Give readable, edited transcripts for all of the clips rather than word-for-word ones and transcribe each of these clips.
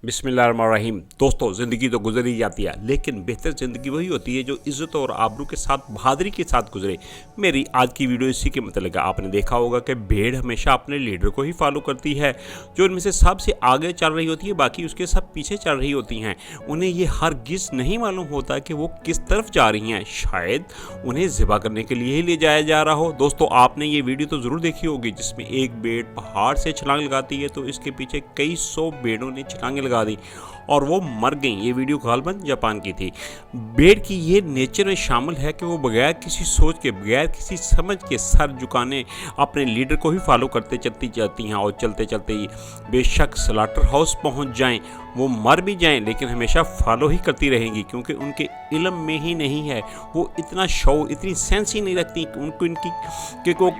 बिस्मिल्लाहिर्रहमानिर्रहीम। दोस्तों, ज़िंदगी तो गुजर ही जाती है, लेकिन बेहतर ज़िंदगी वही होती है जो इज़्ज़त और आबरू के साथ, बहादुरी के साथ गुजरे। मेरी आज की वीडियो इसी के मतलब है। आपने देखा होगा कि भेड़ हमेशा अपने लीडर को ही फॉलो करती है, जो इनमें से सबसे आगे चल रही होती है, बाकी उसके सब पीछे चल रही होती हैं। उन्हें ये हरगिज़ नहीं मालूम होता कि वो किस तरफ जा रही हैं। शायद उन्हें ज़िबा करने के लिए ही ले जाया जा रहा हो। दोस्तों, आपने ये वीडियो तो ज़रूर देखी होगी जिसमें एक भेड़ पहाड़ से छलांग लगाती है तो इसके पीछे कई 100 भेड़ों ने छलांगें लगा दी और वो मर गई। ये वीडियो गालबन जापान की थी। भेड़ की ये नेचर में शामिल है कि वो बगैर किसी सोच के, बगैर किसी समझ के सर झुकाने अपने लीडर को ही फॉलो करते चलती जाती हैं और चलते चलते ही बेशक स्लॉटर हाउस पहुंच जाएं, वो मर भी जाएं, लेकिन हमेशा फॉलो ही करती रहेंगी क्योंकि उनके इल्म में ही नहीं है। वो इतना शौर, इतनी सेंस ही नहीं रखती कि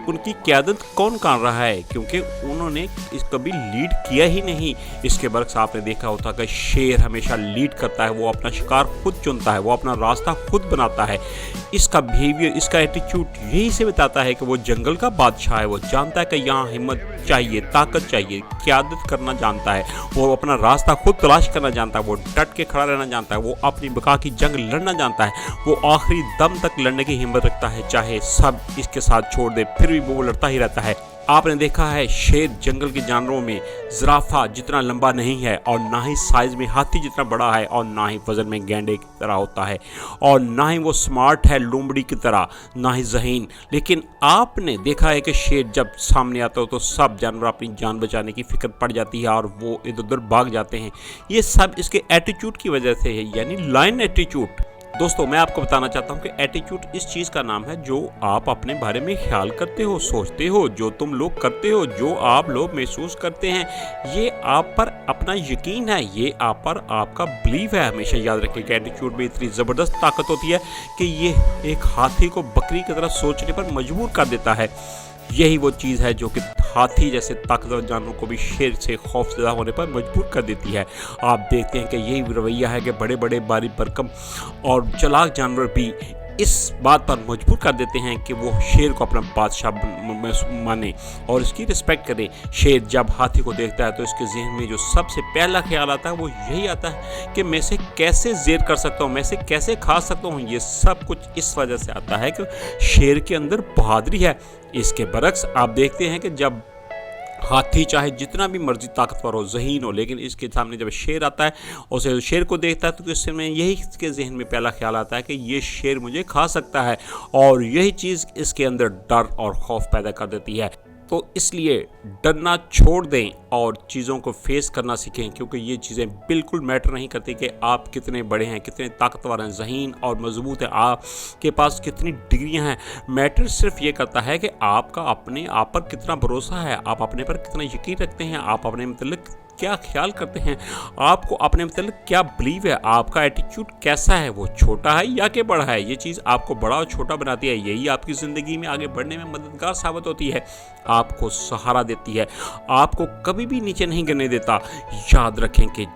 उनकी क़यादत कौन कर रहा है, क्योंकि उन्होंने कभी लीड किया ही नहीं। इसके बरक्स आपने देखा होता कि शेर हमेशा लीड करता है, वो अपना शिकार खुद चुनता है, वो अपना रास्ता खुद बनाता है। इसका बिहेवियर, इसका एटीट्यूड यही से बताता है कि वो जंगल का बादशाह है। वो जानता है कि यहाँ हिम्मत चाहिए, ताकत चाहिए, क़यादत करना जानता है, वो अपना रास्ता खुद तलाश करना जानता है, वो डट के खड़ा रहना जानता है, वो अपनी बका की जंग लड़ना जानता है, वो आखिरी दम तक लड़ने की हिम्मत रखता है, चाहे सब इसके साथ छोड़ दे फिर भी वो लड़ता ही रहता है। आपने देखा है शेर जंगल के जानवरों में ज़राफ़ा जितना लंबा नहीं है और ना ही साइज़ में हाथी जितना बड़ा है और ना ही वज़न में गैंडे की तरह होता है और ना ही वो स्मार्ट है लोमड़ी की तरह, ना ही ज़हीन। लेकिन आपने देखा है कि शेर जब सामने आता हो तो सब जानवर अपनी जान बचाने की फ़िक्र पड़ जाती है और वो इधर उधर भाग जाते हैं। ये सब इसके एटीट्यूड की वजह से है, यानी लायन एटीट्यूड। दोस्तों, मैं आपको बताना चाहता हूँ कि एटीट्यूड इस चीज़ का नाम है जो आप अपने बारे में ख्याल करते हो, सोचते हो, जो तुम लोग करते हो, जो आप लोग महसूस करते हैं। ये आप पर अपना यकीन है, ये आप पर आपका बिलीव है। हमेशा याद रखें कि एटीट्यूड में इतनी ज़बरदस्त ताकत होती है कि ये एक हाथी को बकरी की तरह सोचने पर मजबूर कर देता है। यही वो चीज़ है जो कि हाथी जैसे ताकतवर जानवरों को भी शेर से खौफज़दा होने पर मजबूर कर देती है। आप देखते हैं कि यही रवैया है कि बड़े बड़े बारी भरकम और चालाक जानवर भी इस बात पर मजबूर कर देते हैं कि वो शेर को अपना बादशाह माने और इसकी रिस्पेक्ट करे। शेर जब हाथी को देखता है तो इसके जहन में जो सबसे पहला ख्याल आता है वो यही आता है कि मैं इसे कैसे ज़ेर कर सकता हूँ, मैं इसे कैसे खा सकता हूँ। ये सब कुछ इस वजह से आता है कि शेर के अंदर बहादुरी है। इसके बरक्स आप देखते हैं कि जब हाथी चाहे जितना भी मर्जी ताकतवर हो, ज़हीन हो, लेकिन इसके सामने जब शेर आता है, उसे शेर को देखता है तो इसमें यही इसके जहन में पहला ख्याल आता है कि ये शेर मुझे खा सकता है और यही चीज़ इसके अंदर डर और खौफ पैदा कर देती है। तो इसलिए डरना छोड़ दें और चीज़ों को फेस करना सीखें, क्योंकि ये चीज़ें बिल्कुल मैटर नहीं करती कि आप कितने बड़े हैं, कितने ताकतवर हैं, ज़हीन और मजबूत हैं, आपके पास कितनी डिग्रियां हैं। मैटर सिर्फ ये करता है कि आपका अपने आप पर कितना भरोसा है, आप अपने पर कितना यकीन रखते हैं, आप अपने मतलब क्या ख्याल करते हैं, आपको अपने मतलब क्या बिलीव है, आपका एटीट्यूड कैसा है, वो छोटा है या कि बड़ा है। ये चीज़ आपको बड़ा और छोटा बनाती है, यही आपकी ज़िंदगी में आगे बढ़ने में मददगार साबित होती है, आपको सहारा देती है, आपको कभी भी नीचे नहीं गिरने देता। याद रखें कि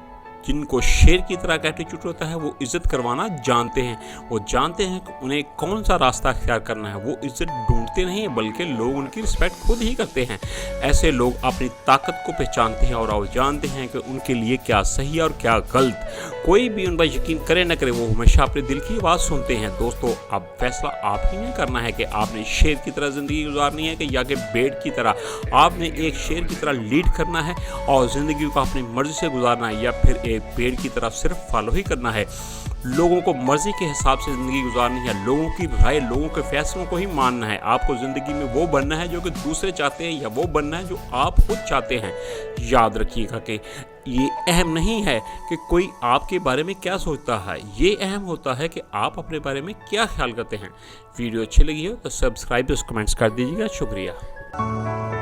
जिनको शेर की तरह का एटीट्यूड होता है वो इज़्ज़त करवाना जानते हैं, वो जानते हैं कि उन्हें कौन सा रास्ता अख्तियार करना है। वो इज़्ज़त ढूंढते नहीं हैं बल्कि लोग उनकी रिस्पेक्ट खुद ही करते हैं। ऐसे लोग अपनी ताकत को पहचानते हैं और जानते हैं कि उनके लिए क्या सही और क्या गलत। कोई भी उन पर यकीन करे न करे, वो हमेशा अपने दिल की आवाज़ सुनते हैं। दोस्तों, अब फैसला आप ही ने करना है कि आपने शेर की तरह ज़िंदगी गुजारनी है कि या कि भेड़ की तरह। आपने एक शेर की तरह लीड करना है और ज़िंदगी को अपनी मर्ज़ी से गुजारना है, या फिर एक पेड़ की तरफ सिर्फ फॉलो ही करना है। लोगों को मर्जी के हिसाब से ज़िंदगी गुजारनी है, लोगों की राय, लोगों के फैसलों को ही मानना है। आपको ज़िंदगी में वो बनना है जो कि दूसरे चाहते हैं, या वो बनना है जो आप खुद चाहते हैं। याद रखिएगा कि ये अहम नहीं है कि कोई आपके बारे में क्या सोचता है, ये अहम होता है कि आप अपने बारे में क्या ख्याल करते हैं। वीडियो अच्छी लगी हो तो सब्सक्राइब और कमेंट्स कर दीजिएगा। शुक्रिया।